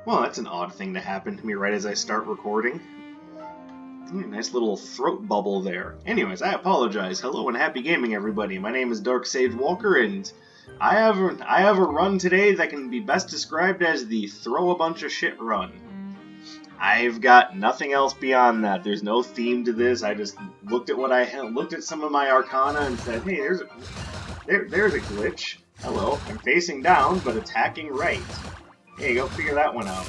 Well, that's an odd thing to happen to me right as I start recording. Nice little throat bubble there. Anyways, I apologize. Hello and happy gaming, everybody. My name is Dark Sage Walker, and I have a run today that can be best described as the throw a bunch of shit run. I've got nothing else beyond that. There's no theme to this. I just looked at some of my arcana and said, hey, there's a glitch. Hello, I'm facing down but attacking right. Hey, go figure that one out.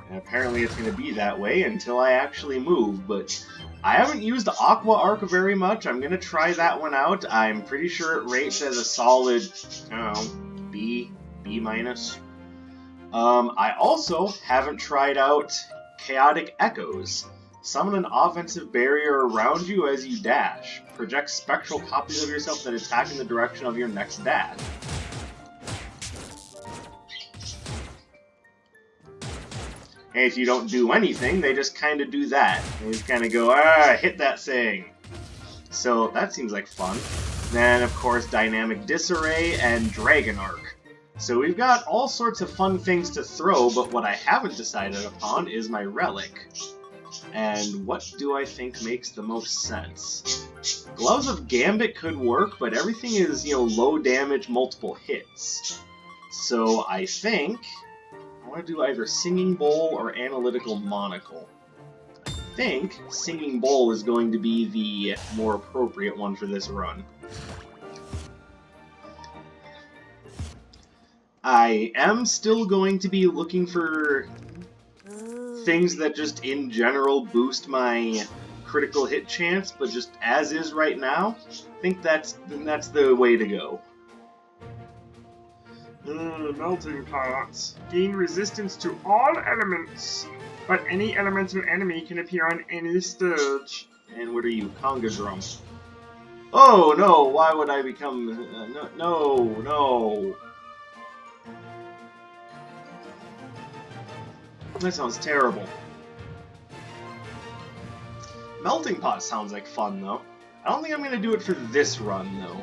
And apparently it's going to be that way until I actually move, but I haven't used Aqua Arc very much. I'm going to try that one out. I'm pretty sure it rates as a solid, I don't know, B minus. I also haven't tried out Chaotic Echoes. Summon an offensive barrier around you as you dash. Project spectral copies of yourself that attack in the direction of your next dash. And if you don't do anything, they just kind of do that. They just kind of go, hit that thing. So that seems like fun. Then, of course, Dynamic Disarray and Dragon Arc. So we've got all sorts of fun things to throw, but what I haven't decided upon is my relic. And what do I think makes the most sense? Gloves of Gambit could work, but everything is, low damage, multiple hits. So I think I want to do either Singing Bowl or Analytical Monocle. I think Singing Bowl is going to be the more appropriate one for this run. I am still going to be looking for things that just in general boost my critical hit chance, but just as is right now, I think that's the way to go. Melting pots. Gain resistance to all elements, but any elemental enemy can appear on any stage. And what are you, Conga Drum? Oh no, why would I become... no. That sounds terrible. Melting Pot sounds like fun, though. I don't think I'm going to do it for this run, though.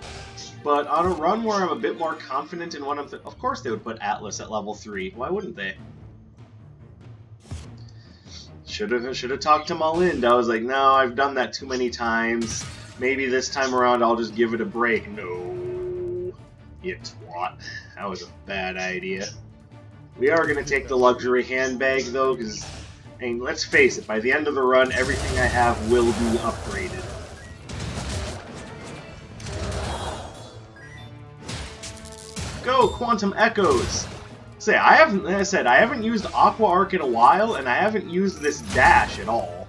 But on a run where I'm a bit more confident in what I'm... Of course they would put Atlas at level 3. Why wouldn't they? Should have talked to Malind. I was like, no, I've done that too many times. Maybe this time around I'll just give it a break. No. You twat. That was a bad idea. We are going to take the luxury handbag, though, because, let's face it, by the end of the run, everything I have will be upgraded. Go, Quantum Echoes! I haven't used Aqua Arc in a while, and I haven't used this dash at all.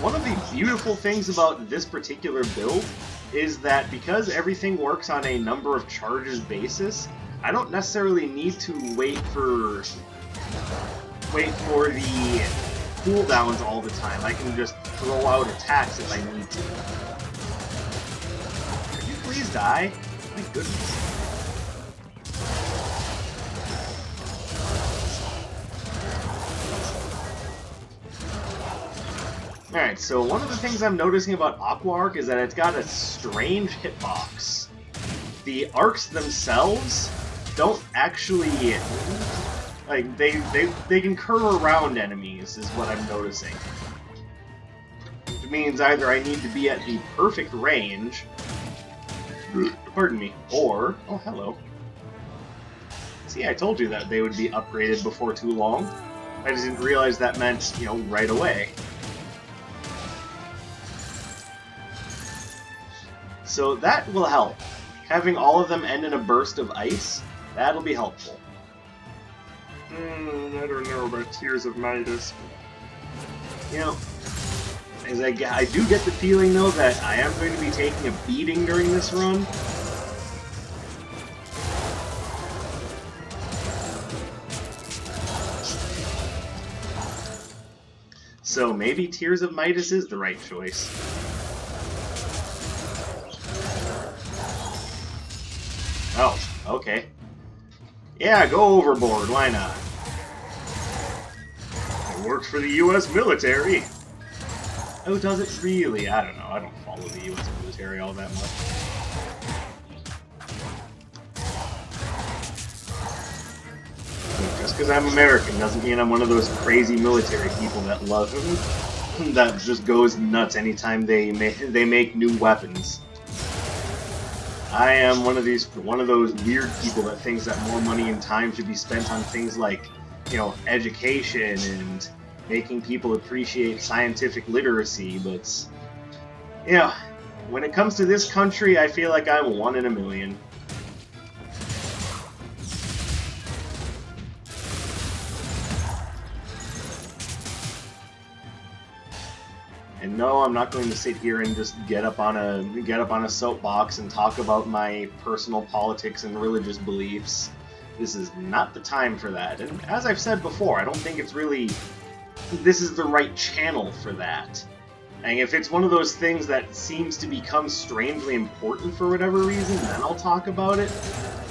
One of the beautiful things about this particular build is that because everything works on a number of charges basis, I don't necessarily need to wait for the cooldowns all the time. I can just throw out attacks if I need to. Could you please die? My goodness. Alright, so one of the things I'm noticing about Aqua Arc is that it's got a strange hitbox. The arcs themselves don't actually... they can curve around enemies, is what I'm noticing. Which means either I need to be at the perfect range... Pardon me. Or... Oh, hello. See, I told you that they would be upgraded before too long. I just didn't realize that meant, right away. So that will help. Having all of them end in a burst of ice, that'll be helpful. I don't know about Tears of Midas. I do get the feeling, though, that I am going to be taking a beating during this run. So maybe Tears of Midas is the right choice. Oh, okay. Yeah, go overboard, why not? It works for the US military. Oh, does it really? I don't know, I don't follow the US military all that much. Just because I'm American doesn't mean I'm one of those crazy military people that love him, that just goes nuts anytime they make new weapons. I am one of those weird people that thinks that more money and time should be spent on things like, you know, education and making people appreciate scientific literacy, but, you know, when it comes to this country, I feel like I'm one in a million. And no, I'm not going to sit here and just get up on a soapbox and talk about my personal politics and religious beliefs. This is not the time for that. And as I've said before, I don't think this is the right channel for that. And if it's one of those things that seems to become strangely important for whatever reason, then I'll talk about it.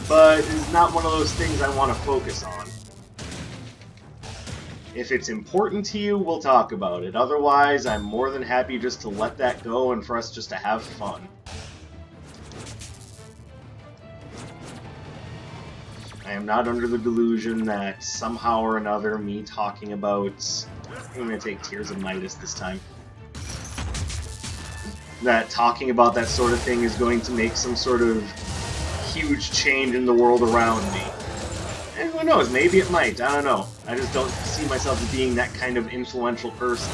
But it's not one of those things I want to focus on. If it's important to you, we'll talk about it. Otherwise, I'm more than happy just to let that go and for us just to have fun. I am not under the delusion that somehow or another me talking about... I'm going to take Tears of Midas this time. That talking about that sort of thing is going to make some sort of huge change in the world around me. And who knows, maybe it might, I don't know. I just don't see myself as being that kind of influential person.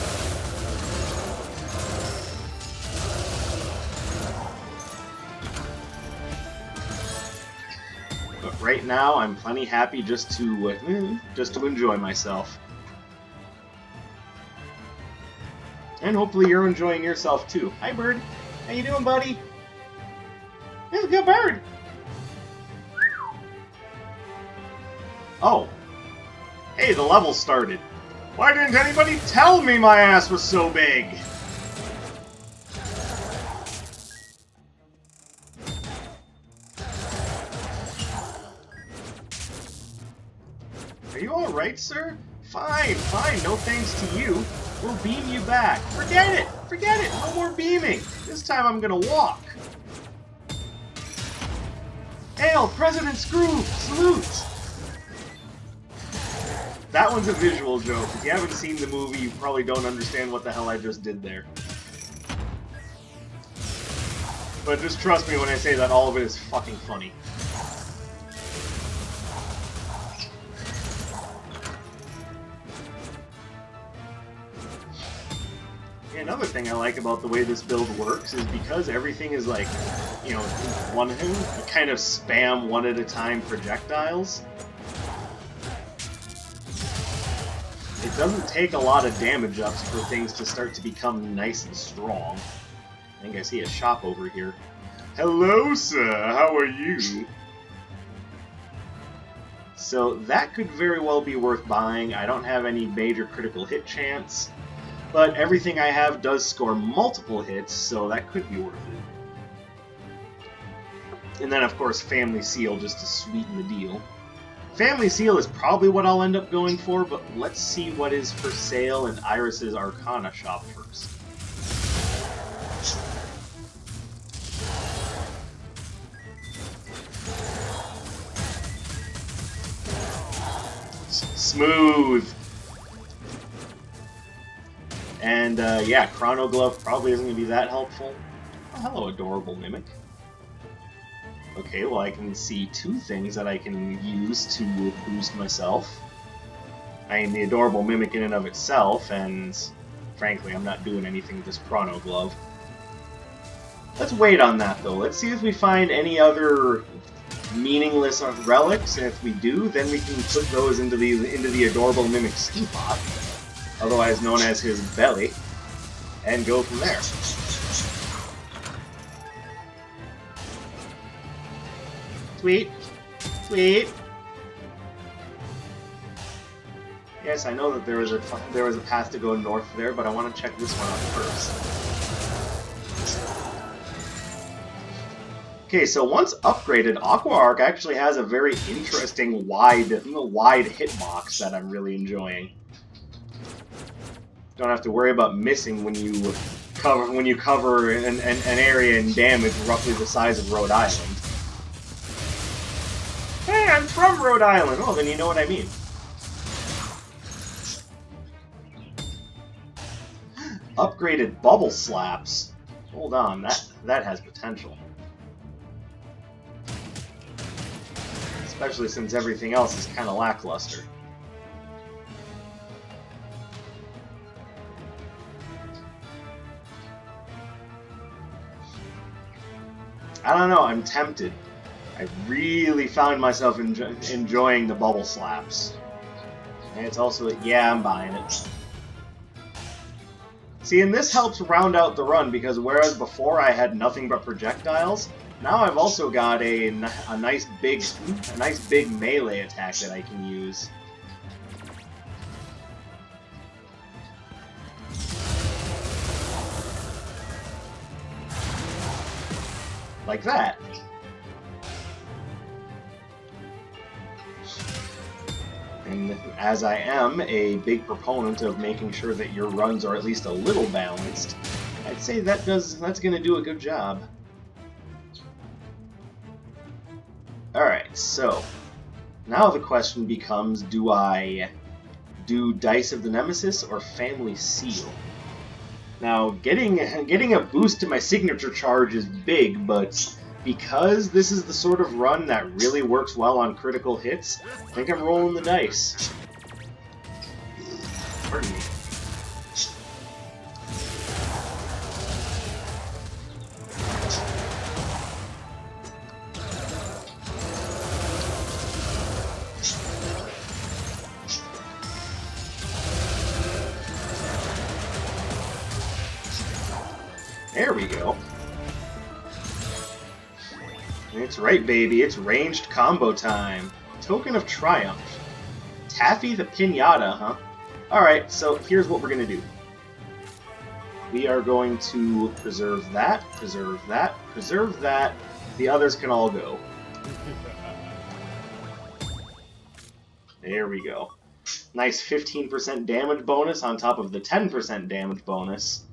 But right now, I'm plenty happy just to enjoy myself. And hopefully you're enjoying yourself too. Hi, bird. How you doing, buddy? He's a good bird. Oh. Hey, the level started. Why didn't anybody tell me my ass was so big? Are you alright, sir? Fine, fine, no thanks to you. We'll beam you back. Forget it! Forget it! No more beaming! This time I'm gonna walk. Hail, President Scrooge! Salute! That one's a visual joke. If you haven't seen the movie, you probably don't understand what the hell I just did there. But just trust me when I say that all of it is fucking funny. Another thing I like about the way this build works is because everything is like, you know, kind of spam one at a time projectiles. It doesn't take a lot of damage ups for things to start to become nice and strong. I think I see a shop over here. Hello, sir. How are you? So that could very well be worth buying. I don't have any major critical hit chance, but everything I have does score multiple hits, so that could be worth it. And then, of course, Family Seal just to sweeten the deal. Family Seal is probably what I'll end up going for, but let's see what is for sale in Iris's Arcana shop first. Smooth! And, yeah, Chrono Glove probably isn't going to be that helpful. Oh, hello, adorable Mimic. Okay, well I can see two things that I can use to boost myself. I mean, the adorable Mimic in and of itself, and frankly, I'm not doing anything with this Chrono Glove. Let's wait on that, though. Let's see if we find any other meaningless relics, and if we do, then we can put those into the adorable Mimic's teapot, otherwise known as his belly, and go from there. Sweet. Sweet. Yes, I know that there was a path to go north there, but I want to check this one out first. Okay, so once upgraded, Aqua Arc actually has a very interesting wide hitbox that I'm really enjoying. Don't have to worry about missing when you cover an area in damage roughly the size of Rhode Island. Hey, I'm from Rhode Island. Oh, then you know what I mean. Upgraded bubble slaps. Hold on, that has potential. Especially since everything else is kind of lackluster. I don't know, I'm tempted. I really found myself enjoying the bubble slaps. And it's also, yeah, I'm buying it. See, and this helps round out the run, because whereas before I had nothing but projectiles, now I've also got a nice big melee attack that I can use. Like that. And as I am a big proponent of making sure that your runs are at least a little balanced, I'd say that's going to do a good job. Alright, so now the question becomes, do I do Dice of the Nemesis or Family Seal? Now, getting a boost to my signature charge is big, but because this is the sort of run that really works well on critical hits, I think I'm rolling the dice. Pardon me. There we go. That's right, baby. It's ranged combo time. Token of Triumph. Taffy the Pinata, huh? Alright, so here's what we're going to do. We are going to preserve that, preserve that, preserve that. The others can all go. There we go. Nice 15% damage bonus on top of the 10% damage bonus.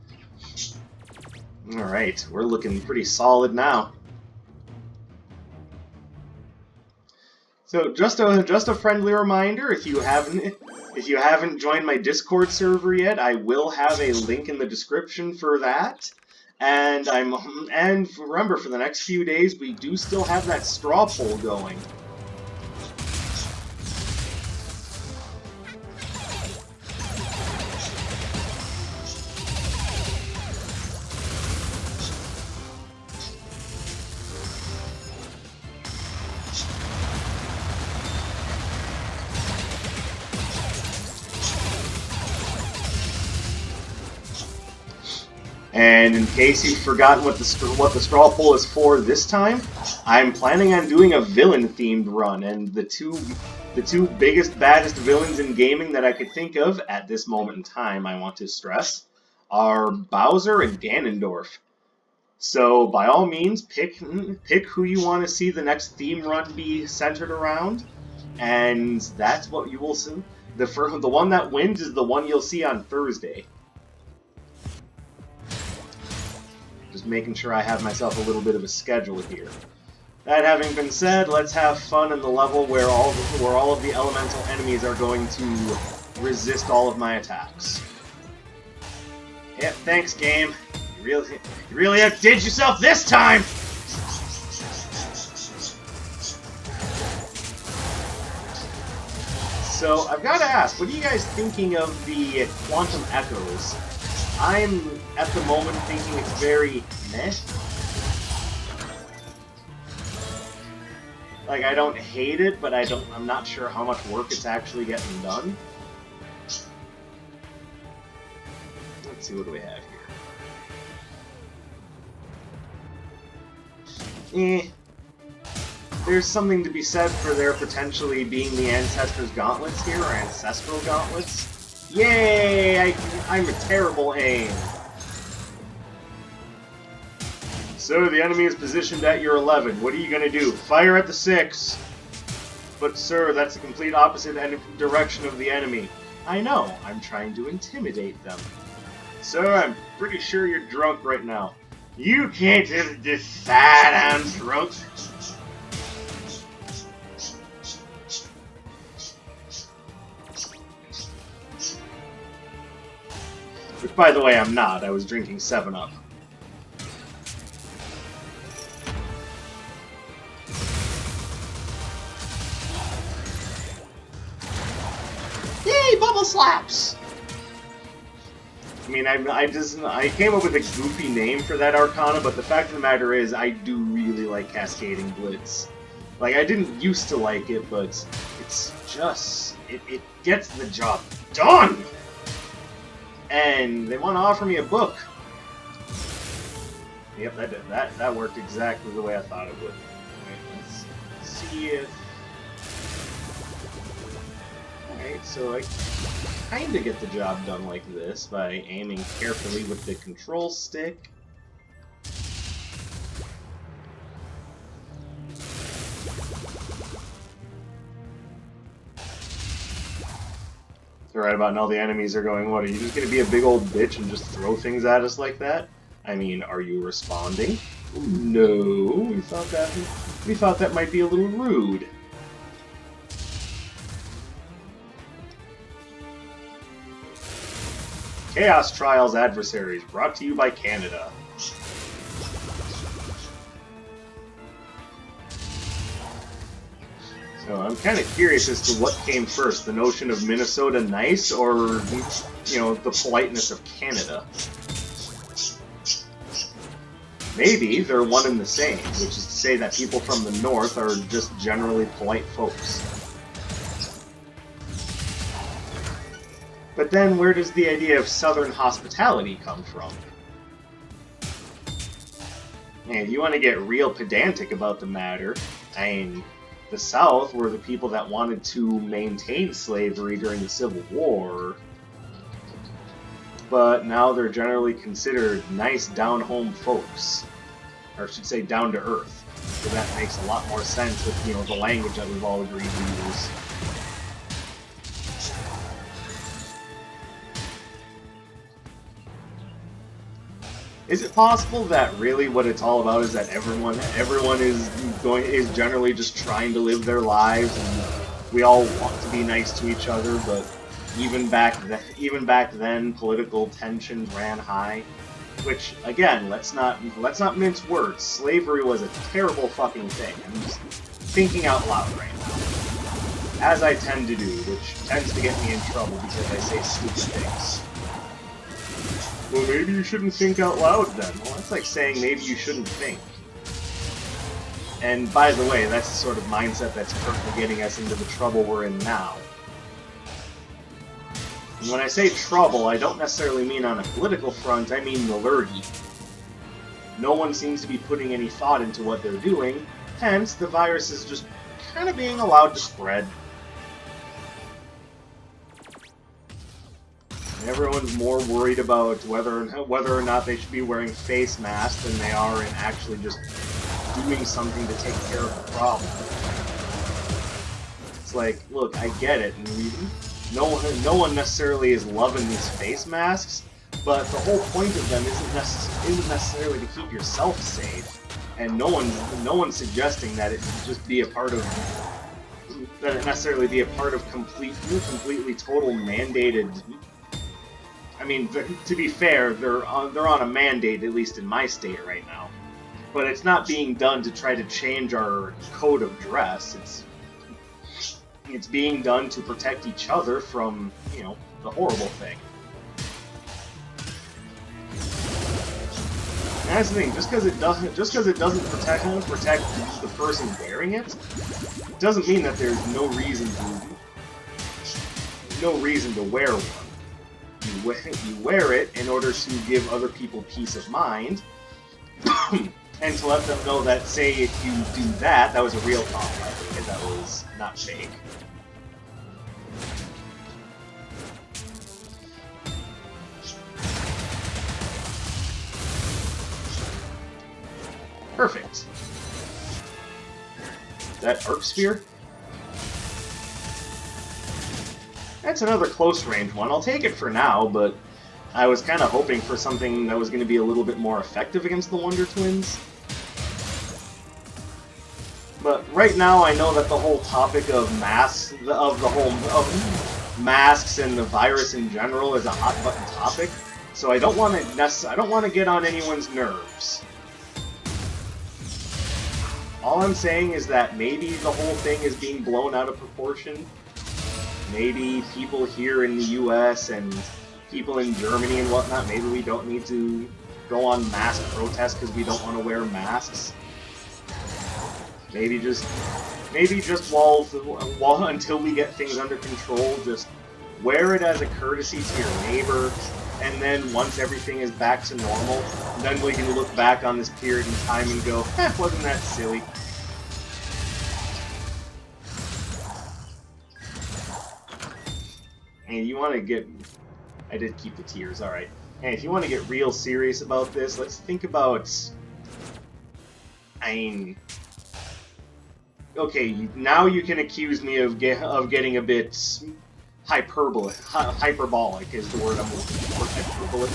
Alright, we're looking pretty solid now. So just a friendly reminder, if you haven't joined my Discord server yet, I will have a link in the description for that. And remember, for the next few days we do still have that straw poll going. And in case you've forgotten what the straw poll is for this time, I'm planning on doing a villain-themed run, and the two biggest, baddest villains in gaming that I could think of at this moment in time, I want to stress, are Bowser and Ganondorf. So by all means, pick who you want to see the next theme run be centered around, and that's what you will see. The one that wins is the one you'll see on Thursday. Just making sure I have myself a little bit of a schedule here. That having been said, let's have fun in the level where all of the elemental enemies are going to resist all of my attacks. Yep, thanks, game. You really outdid yourself this time! So, I've got to ask, what are you guys thinking of the Quantum Echoes? I'm, at the moment, thinking it's very meh. Like, I don't hate it, but I'm not sure how much work it's actually getting done. Let's see, what do we have here? there's something to be said for there potentially being the Ancestors' Gauntlets here, or Ancestral Gauntlets. Yay! I'm a terrible aim. So the enemy is positioned at your 11. What are you gonna do? Fire at the 6! But sir, that's the complete opposite direction of the enemy. I know, I'm trying to intimidate them. Sir, I'm pretty sure you're drunk right now. You can't just decide I'm drunk. Which, by the way, I'm not. I was drinking 7-Up. Yay, bubble slaps! I mean, I came up with a goofy name for that arcana, but the fact of the matter is, I do really like Cascading Blitz. Like, I didn't used to like it, but it's just... It gets the job done! And they want to offer me a book. Yep, that worked exactly the way I thought it would. Right, let's see if... Alright, so I kinda get the job done like this by aiming carefully with the control stick. So right about now the enemies are going, what, are you just gonna be a big old bitch and just throw things at us like that? I mean, are you responding? No, we thought that might be a little rude. Chaos Trials Adversaries, brought to you by Canada. So I'm kind of curious as to what came first, the notion of Minnesota nice or, you know, the politeness of Canada. Maybe they're one and the same, which is to say that people from the north are just generally polite folks. But then where does the idea of southern hospitality come from? And if you want to get real pedantic about the matter, I mean, the South were the people that wanted to maintain slavery during the Civil War, but now they're generally considered nice down-home folks. Or I should say down-to-earth. So that makes a lot more sense with, you know, the language that we've all agreed to use. Is it possible that really what it's all about is that everyone is generally just trying to live their lives, and we all want to be nice to each other, but even back then political tensions ran high. Which again, let's not mince words. Slavery was a terrible fucking thing. I'm just thinking out loud right now, as I tend to do, which tends to get me in trouble because I say stupid things. Well, maybe you shouldn't think out loud then. Well, that's like saying maybe you shouldn't think. And by the way, that's the sort of mindset that's currently getting us into the trouble we're in now. And when I say trouble, I don't necessarily mean on a political front, I mean the lurgy. No one seems to be putting any thought into what they're doing, hence the virus is just kind of being allowed to spread. Everyone's more worried about whether or not they should be wearing face masks than they are in actually just doing something to take care of the problem. It's like, look, I get it. No one necessarily is loving these face masks, but the whole point of them isn't necessarily to keep yourself safe. And no one's suggesting that it just be a part of completely total mandated. I mean, to be fair, they're on a mandate, at least in my state right now. But it's not being done to try to change our code of dress. It's being done to protect each other from, you know, the horrible thing. And that's the thing. Just because it doesn't protect the person wearing it, doesn't mean that there's no reason to wear one. You wear it in order to give other people peace of mind, and to let them know that, say, if you do that, that was a real combat, and that was not fake. Perfect. That arc sphere? That's another close range one. I'll take it for now, but I was kind of hoping for something that was going to be a little bit more effective against the Wonder Twins. But right now, I know that the whole topic of masks, of masks and the virus in general, is a hot button topic. So I don't want to get on anyone's nerves. All I'm saying is that maybe the whole thing is being blown out of proportion. Maybe people here in the US and people in Germany and whatnot, maybe we don't need to go on mass protests because we don't want to wear masks. Maybe just while until we get things under control, just wear it as a courtesy to your neighbor, and then once everything is back to normal, then we can look back on this period in time and go, wasn't that silly? And you want to get... I did keep the tears, alright. And if you want to get real serious about this, let's think about... I mean... Okay, now you can accuse me of getting a bit hyperbolic is the word I'm looking for, hyperbolic.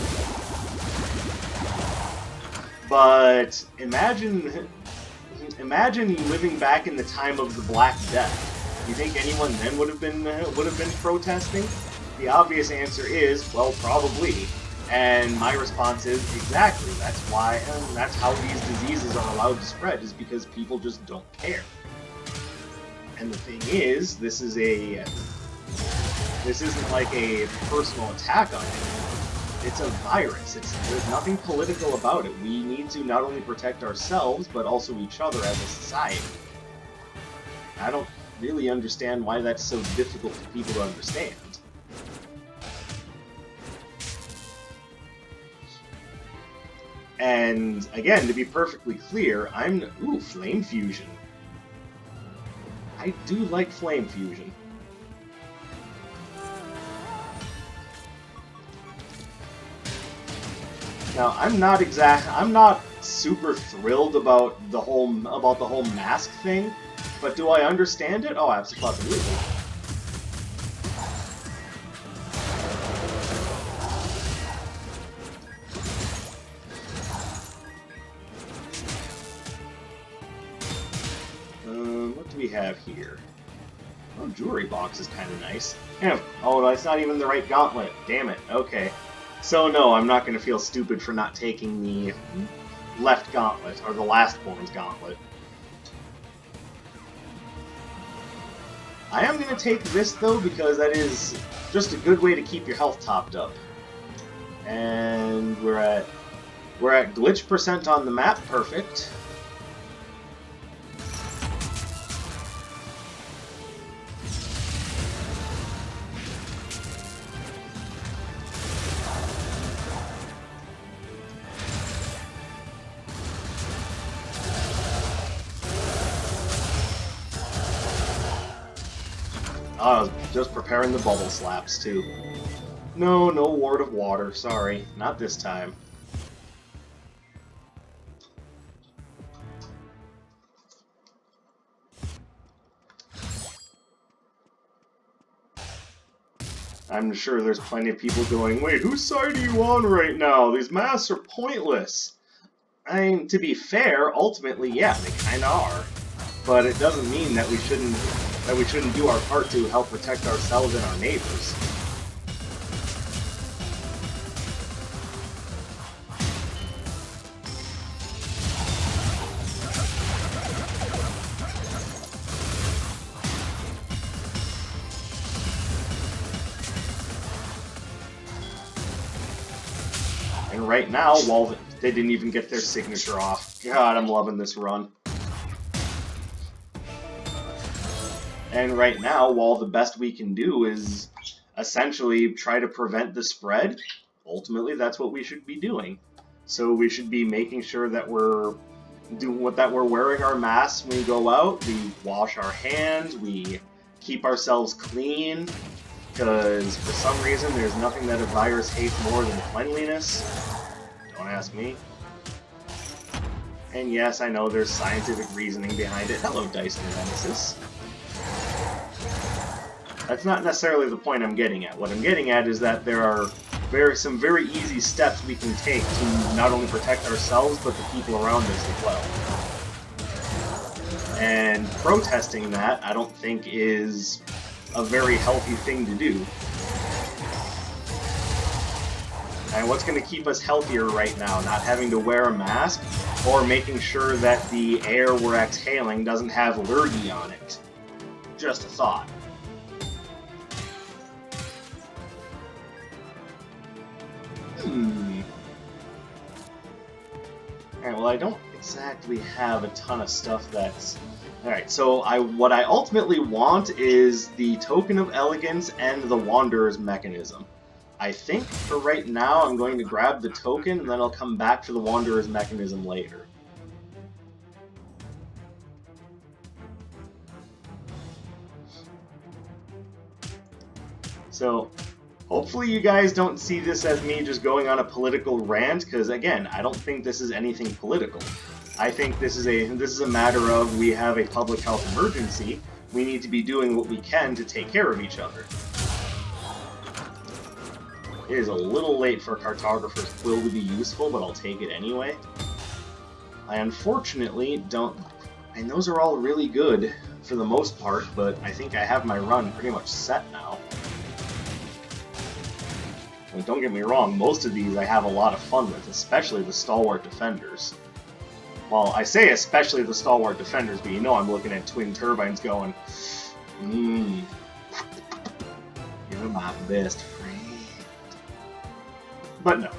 But imagine living back in the time of the Black Death. You think anyone then would have been protesting? The obvious answer is, well, probably. And my response is, exactly. That's why, and that's how these diseases are allowed to spread, is because people just don't care. And the thing is, this isn't like a personal attack on anyone. It's a virus. There's nothing political about it. We need to not only protect ourselves, but also each other as a society. I don't really understand why that's so difficult for people to understand. And again, to be perfectly clear, ooh, Flame Fusion. I do like Flame Fusion. Now, I'm not super thrilled about the whole mask thing, but do I understand it? Oh, absolutely. What do we have here? Oh, jewelry box is kind of nice. Oh, that's not even the right gauntlet. Damn it. Okay. So no, I'm not going to feel stupid for not taking the left gauntlet, or the Lastborn's gauntlet. I am going to take this, though, because that is just a good way to keep your health topped up. And we're at glitch percent on the map. Perfect. I was just preparing the bubble slaps, too. No ward of water. Sorry. Not this time. I'm sure there's plenty of people going, wait, whose side are you on right now? These masks are pointless. I mean, to be fair, ultimately, yeah, they kinda are. But it doesn't mean that we shouldn't do our part to help protect ourselves and our neighbors. And right now, while they didn't even get their signature off. God, I'm loving this run. And right now, while the best we can do is essentially try to prevent the spread, ultimately that's what we should be doing. So we should be making sure that we're that we're wearing our masks when we go out. We wash our hands. We keep ourselves clean. Because for some reason, there's nothing that a virus hates more than cleanliness. Don't ask me. And yes, I know there's scientific reasoning behind it. Hello, Dyson Nemesis. That's not necessarily the point I'm getting at. What I'm getting at is that there are some very easy steps we can take to not only protect ourselves, but the people around us as well. And protesting that, I don't think is a very healthy thing to do. And what's going to keep us healthier right now? Not having to wear a mask, or making sure that the air we're exhaling doesn't have lurgy on it. Just a thought. Alright, well, I don't exactly have a ton of stuff that's... Alright, so what I ultimately want is the Token of Elegance and the Wanderer's Mechanism. I think for right now I'm going to grab the token, and then I'll come back to the Wanderer's Mechanism later. So, hopefully you guys don't see this as me just going on a political rant, because again, I don't think this is anything political. I think this is a matter of we have a public health emergency. We need to be doing what we can to take care of each other. It is a little late for Cartographer's Quill to be useful, but I'll take it anyway. I unfortunately don't... And those are all really good for the most part, but I think I have my run pretty much set now. And don't get me wrong, most of these I have a lot of fun with, especially the Stalwart Defenders. Well, I say especially the Stalwart Defenders, but you know I'm looking at Twin Turbines going, you're my best friend. But no,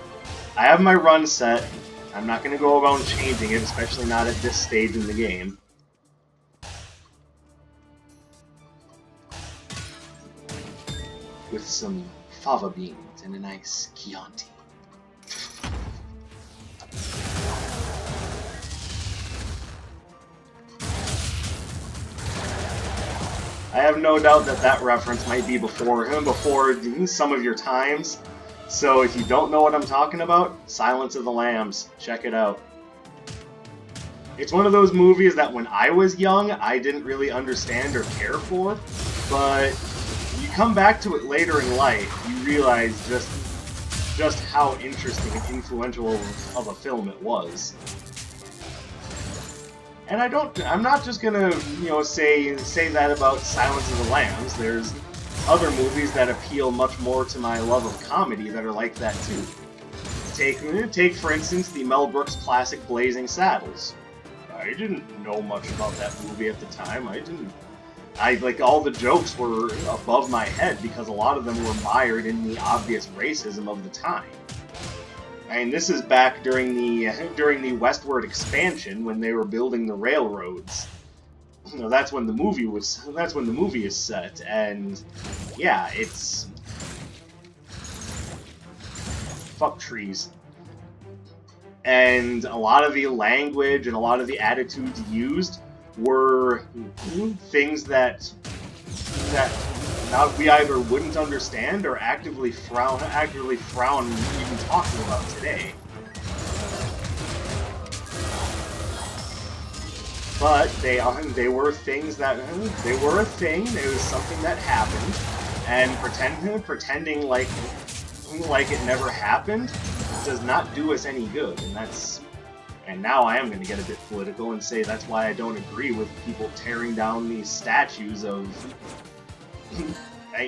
I have my run set. I'm not going to go around changing it, especially not at this stage in the game. With some fava beans and a nice Chianti. I have no doubt that that reference might be before some of your times. So if you don't know what I'm talking about, Silence of the Lambs, check it out. It's one of those movies that when I was young, I didn't really understand or care for, but you come back to it later in life, you realize just how interesting and influential of a film it was. And I'm not just gonna, say that about Silence of the Lambs. There's other movies that appeal much more to my love of comedy that are like that too. Take for instance the Mel Brooks classic Blazing Saddles. I didn't know much about that movie at the time. All the jokes were above my head because a lot of them were mired in the obvious racism of the time. And this is back during the westward expansion when they were building the railroads. That's when the movie is set, and yeah, it's fuck trees. And a lot of the language and a lot of the attitudes used were things that we either wouldn't understand or actively frown even talking about today. But they were things they were a thing. It was something that happened, and pretending like it never happened does not do us any good. And now I am going to get a bit political and say that's why I don't agree with people tearing down these statues of,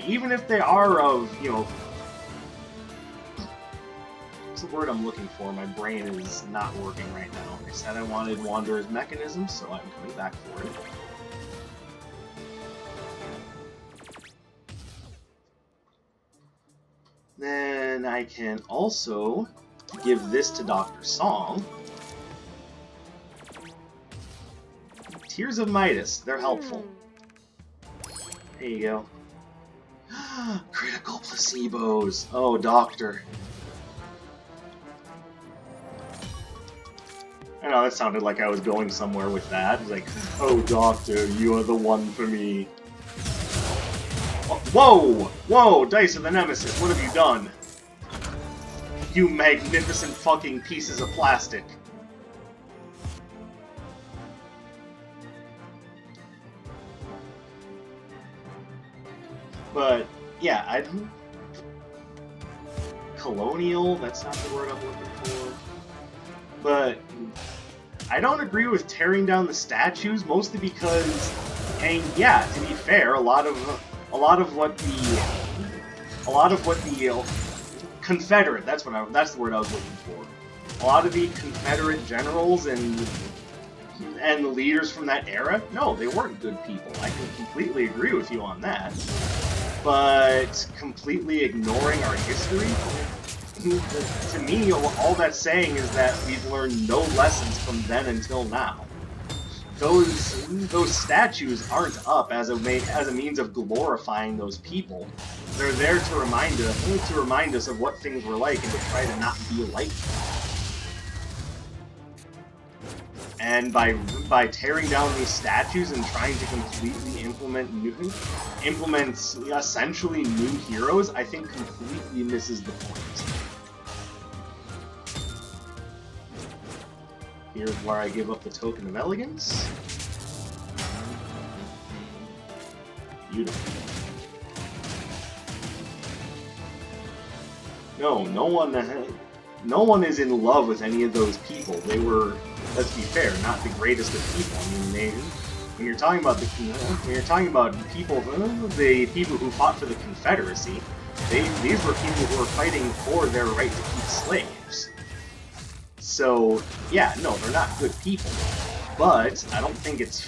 even if they are of, what's the word I'm looking for? My brain is not working right now. I said I wanted Wanderer's Mechanism, so I'm coming back for it. Then I can also give this to Dr. Song. Tears of Midas, they're helpful. There you go. Critical placebos. Oh, Doctor. I know, that sounded like I was going somewhere with that. It's like, oh, Doctor, you are the one for me. Whoa! Whoa! Dice of the Nemesis, what have you done? You magnificent fucking pieces of plastic. But, yeah, I... Colonial? That's not the word I'm looking for. But... I don't agree with tearing down the statues, mostly because... And yeah, to be fair, a lot of what the Confederate, that's the word I was looking for. A lot of the Confederate generals and the leaders from that era, no, they weren't good people. I can completely agree with you on that. But completely ignoring our history, to me, all that's saying is that we've learned no lessons from then until now. Those statues aren't up as a means of glorifying those people. They're there to remind us of what things were like and to try to not be like them. And by tearing down these statues and trying to completely implement essentially new heroes, I think completely misses the point. Here's where I give up the token of elegance. Beautiful. No one is in love with any of those people. They were, let's be fair, not the greatest of people. I mean, when you're talking about people, the people who fought for the Confederacy, these were people who were fighting for their right to keep slaves. So, yeah, no, they're not good people. But I don't think it's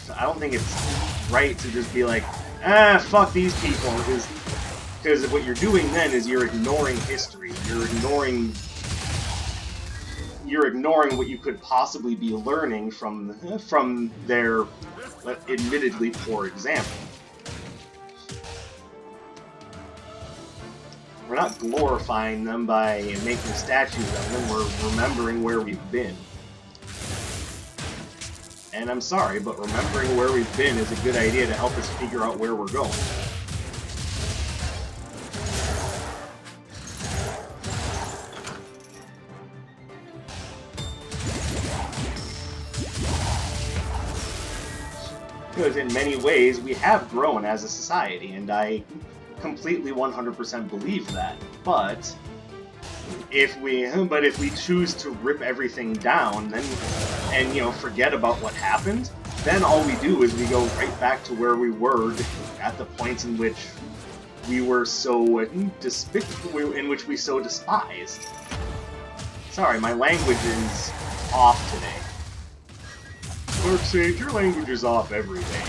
right to just be like, fuck these people, because what you're doing then is you're ignoring history. You're ignoring what you could possibly be learning from their admittedly poor example. We're not glorifying them by making statues of them, we're remembering where we've been. And I'm sorry, but remembering where we've been is a good idea to help us figure out where we're going. Because in many ways, we have grown as a society, and I completely 100% believe that. But if we choose to rip everything down, then and forget about what happened, then all we do is we go right back to where we were at the points in which we were so despicable, in which we so despised. Sorry, my language is off today. Darkseid, your language is off every day.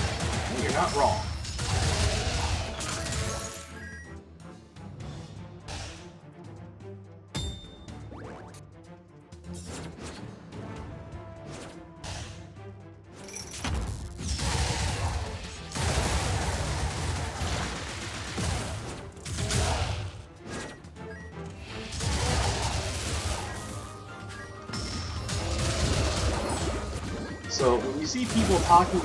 Well, you're not wrong. So when you see people talking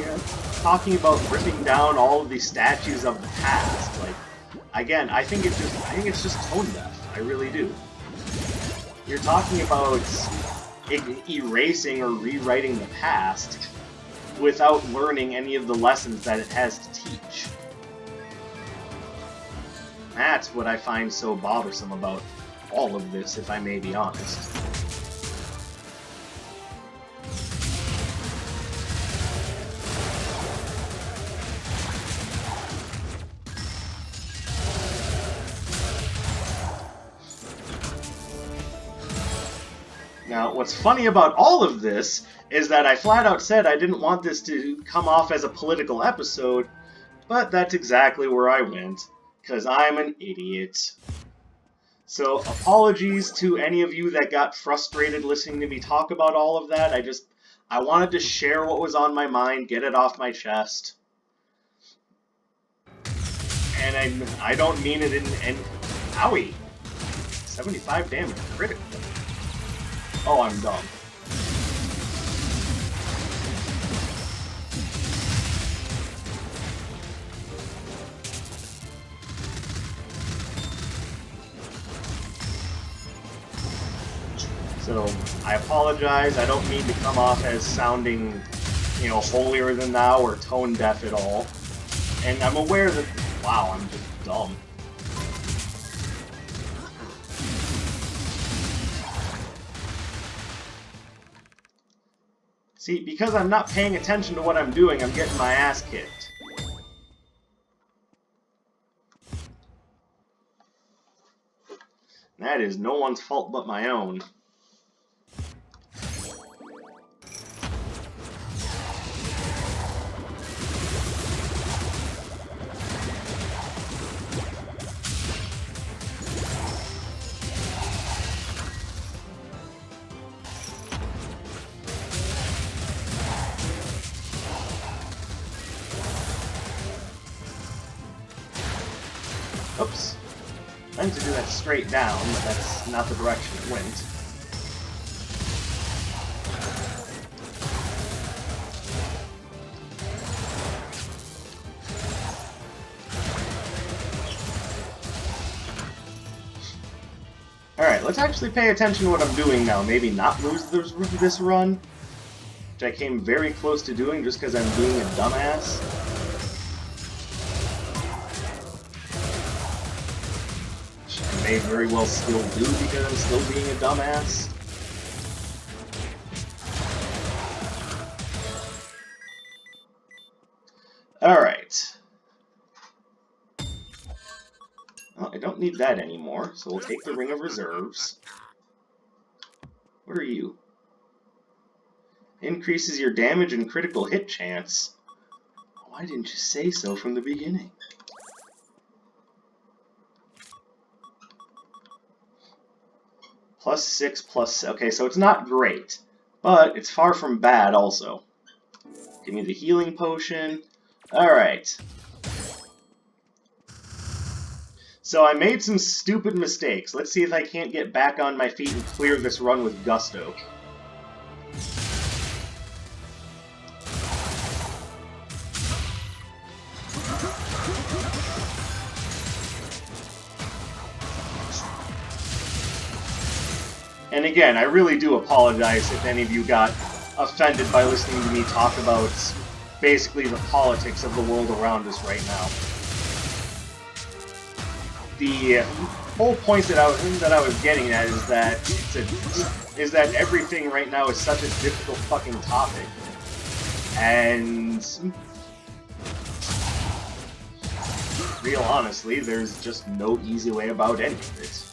about ripping down all of these statues of the past, like, again, I think it's just tone deaf. I really do. You're talking about erasing or rewriting the past without learning any of the lessons that it has to teach. That's what I find so bothersome about all of this, if I may be honest. Now, what's funny about all of this is that I flat out said I didn't want this to come off as a political episode, but that's exactly where I went, because I'm an idiot. So, apologies to any of you that got frustrated listening to me talk about all of that. I wanted to share what was on my mind, get it off my chest. And I don't mean it in owie! 75 damage, critical. Oh, I'm dumb. So, I apologize. I don't mean to come off as sounding, you know, holier than thou or tone deaf at all. And I'm aware that, wow, I'm just dumb. See, because I'm not paying attention to what I'm doing, I'm getting my ass kicked. That is no one's fault but my own. Oops. I meant to do that straight down, but that's not the direction it went. Alright, let's actually pay attention to what I'm doing now. Maybe not lose this run, which I came very close to doing just because I'm being a dumbass. May very well still do because I'm still being a dumbass. Alright. Well, I don't need that anymore, so we'll take the Ring of Reserves. What are you? Increases your damage and critical hit chance. Why didn't you say so from the beginning? +6, +... Okay, so it's not great, but it's far from bad also. Give me the healing potion. Alright. So I made some stupid mistakes. Let's see if I can't get back on my feet and clear this run with gusto. And again, I really do apologize if any of you got offended by listening to me talk about basically the politics of the world around us right now. The whole point that I was getting at is that everything right now is such a difficult fucking topic, and real honestly, there's just no easy way about any of it.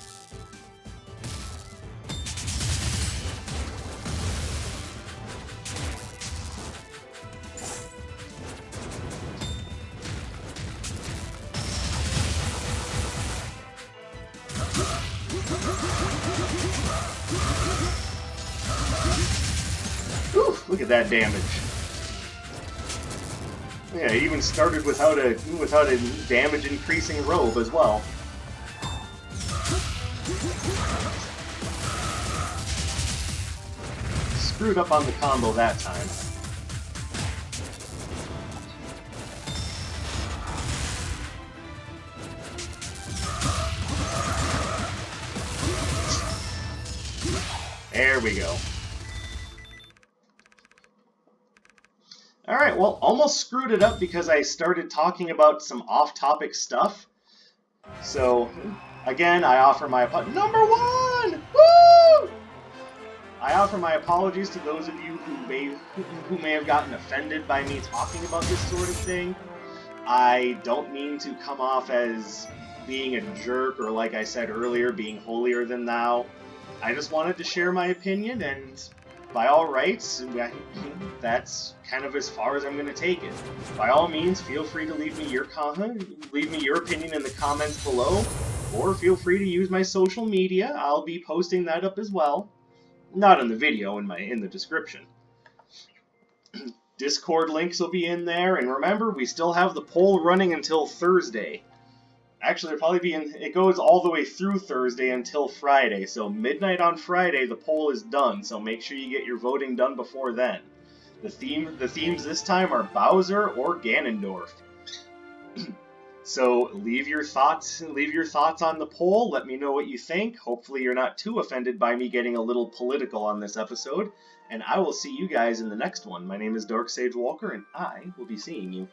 Oof, look at that damage. Yeah, it even started without a damage increasing robe as well. Screwed up on the combo that time. There we go. Alright, well, almost screwed it up because I started talking about some off-topic stuff. So, again, I offer my number one! Woo! I offer my apologies to those of you who may have gotten offended by me talking about this sort of thing. I don't mean to come off as being a jerk or, like I said earlier, being holier than thou. I just wanted to share my opinion, and by all rights, that's kind of as far as I'm going to take it. By all means, feel free to leave me your opinion in the comments below, or feel free to use my social media. I'll be posting that up as well. Not in the video, in the description. Discord links will be in there, and remember, we still have the poll running until Thursday. Actually, it'll probably be it goes all the way through Thursday until Friday, so midnight on Friday the poll is done, so make sure you get your voting done before then. The themes this time are Bowser or Ganondorf. So leave your thoughts on the poll. Let me know what you think. Hopefully you're not too offended by me getting a little political on this episode. And I will see you guys in the next one. My name is Dark Sage Walker, and I will be seeing you